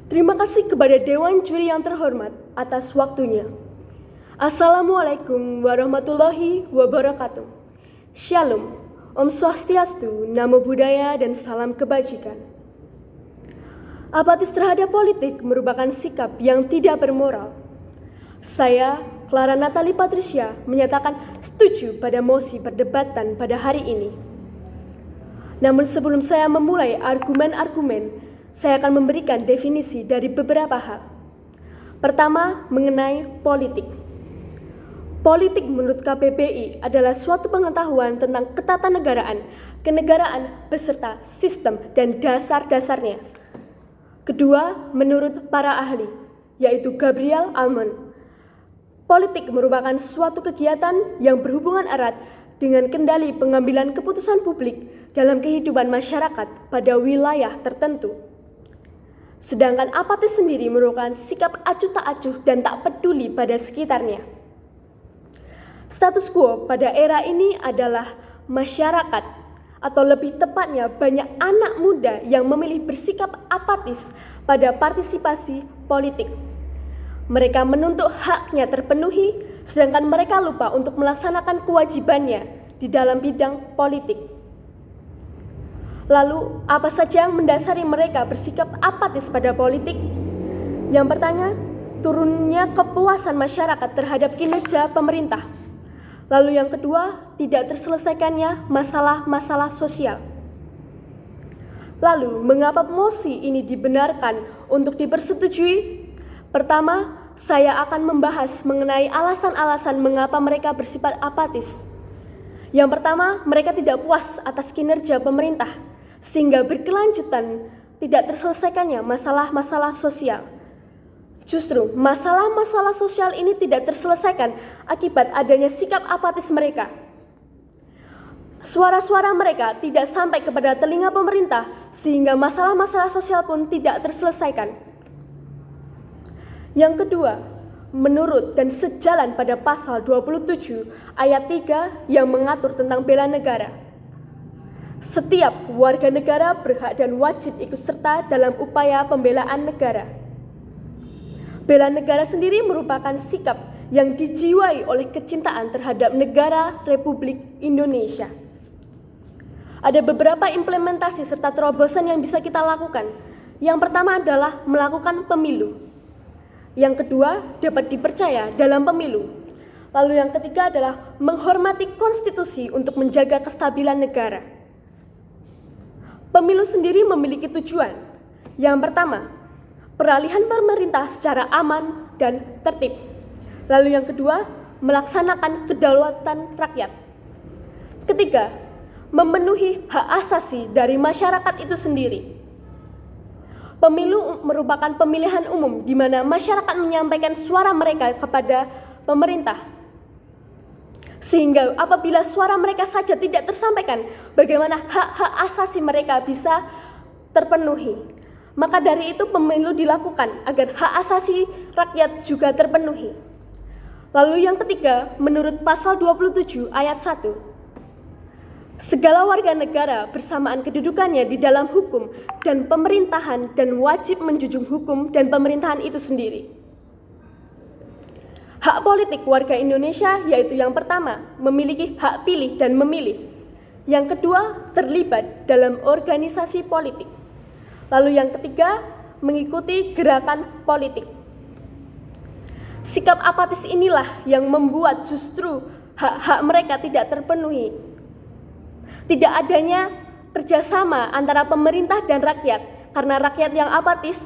Terima kasih kepada Dewan Juri yang terhormat atas waktunya. Assalamualaikum warahmatullahi wabarakatuh. Shalom, Om Swastiastu, Namo Buddhaya, dan salam kebajikan. Apatis terhadap politik merupakan sikap yang tidak bermoral. Saya, Clara Natali Patricia, menyatakan setuju pada mosi perdebatan pada hari ini. Namun sebelum saya memulai argumen-argumen, saya akan memberikan definisi dari beberapa hal. Pertama, mengenai politik. Politik menurut KPPI adalah suatu pengetahuan tentang ketatanegaraan, kenegaraan beserta sistem dan dasar-dasarnya. Kedua, menurut para ahli, yaitu Gabriel Almond, politik merupakan suatu kegiatan yang berhubungan erat dengan kendali pengambilan keputusan publik dalam kehidupan masyarakat pada wilayah tertentu. Sedangkan apatis sendiri merupakan sikap acuh tak acuh dan tak peduli pada sekitarnya. Status quo pada era ini adalah masyarakat, atau lebih tepatnya banyak anak muda yang memilih bersikap apatis pada partisipasi politik. Mereka menuntut haknya terpenuhi, sedangkan mereka lupa untuk melaksanakan kewajibannya di dalam bidang politik. Lalu, apa saja yang mendasari mereka bersikap apatis pada politik? Yang pertama, turunnya kepuasan masyarakat terhadap kinerja pemerintah. Lalu yang kedua, tidak terselesaikannya masalah-masalah sosial. Lalu, mengapa mosi ini dibenarkan untuk dipersetujui? Pertama, saya akan membahas mengenai alasan-alasan mengapa mereka bersifat apatis. Yang pertama, mereka tidak puas atas kinerja pemerintah, sehingga berkelanjutan tidak terselesaikannya masalah-masalah sosial. Justru masalah-masalah sosial ini tidak terselesaikan akibat adanya sikap apatis mereka. Suara-suara mereka tidak sampai kepada telinga pemerintah, sehingga masalah-masalah sosial pun tidak terselesaikan. Yang kedua, menurut dan sejalan pada pasal 27 ayat 3 yang mengatur tentang bela negara. Setiap warga negara berhak dan wajib ikut serta dalam upaya pembelaan negara. Bela negara sendiri merupakan sikap yang dijiwai oleh kecintaan terhadap negara Republik Indonesia. Ada beberapa implementasi serta terobosan yang bisa kita lakukan. Yang pertama adalah melakukan pemilu. Yang kedua, dapat dipercaya dalam pemilu. Lalu yang ketiga adalah menghormati konstitusi untuk menjaga kestabilan negara. Pemilu sendiri memiliki tujuan. Yang pertama, peralihan pemerintah secara aman dan tertib. Lalu yang kedua, melaksanakan kedaulatan rakyat. Ketiga, memenuhi hak asasi dari masyarakat itu sendiri. Pemilu merupakan pemilihan umum di mana masyarakat menyampaikan suara mereka kepada pemerintah. Sehingga apabila suara mereka saja tidak tersampaikan, bagaimana hak-hak asasi mereka bisa terpenuhi. Maka dari itu pemilu dilakukan agar hak asasi rakyat juga terpenuhi. Lalu yang ketiga, menurut pasal 27 ayat 1, segala warga negara bersamaan kedudukannya di dalam hukum dan pemerintahan dan wajib menjunjung hukum dan pemerintahan itu sendiri. Hak politik warga Indonesia yaitu yang pertama, memiliki hak pilih dan memilih. Yang kedua, terlibat dalam organisasi politik. Lalu yang ketiga, mengikuti gerakan politik. Sikap apatis inilah yang membuat justru hak-hak mereka tidak terpenuhi. Tidak adanya kerjasama antara pemerintah dan rakyat, karena rakyat yang apatis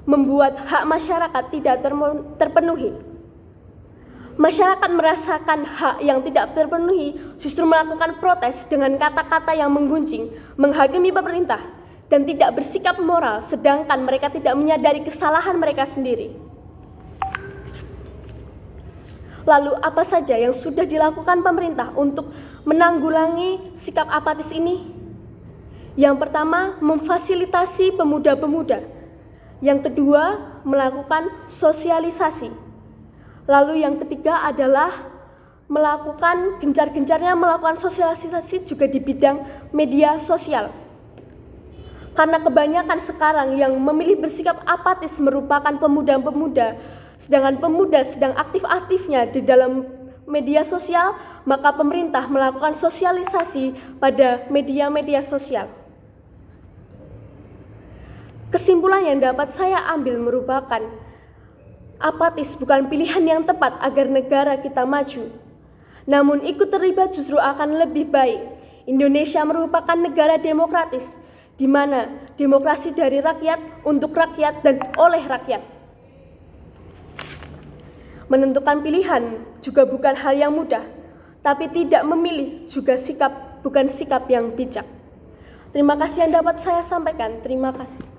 membuat hak masyarakat tidak terpenuhi. Masyarakat merasakan hak yang tidak terpenuhi, justru melakukan protes dengan kata-kata yang menggunjing, menghakimi pemerintah, dan tidak bersikap moral, sedangkan mereka tidak menyadari kesalahan mereka sendiri. Lalu apa saja yang sudah dilakukan pemerintah untuk menanggulangi sikap apatis ini? Yang pertama, memfasilitasi pemuda-pemuda. Yang kedua, melakukan sosialisasi. Lalu yang ketiga adalah melakukan gencar-gencarnya melakukan sosialisasi juga di bidang media sosial. Karena kebanyakan sekarang yang memilih bersikap apatis merupakan pemuda-pemuda, sedangkan pemuda sedang aktif-aktifnya di dalam media sosial, maka pemerintah melakukan sosialisasi pada media-media sosial. Kesimpulan yang dapat saya ambil merupakan apatis bukan pilihan yang tepat agar negara kita maju. Namun ikut terlibat justru akan lebih baik. Indonesia merupakan negara demokratis, di mana demokrasi dari rakyat, untuk rakyat, dan oleh rakyat. Menentukan pilihan juga bukan hal yang mudah, tapi tidak memilih juga bukan sikap yang bijak. Terima kasih yang dapat saya sampaikan. Terima kasih.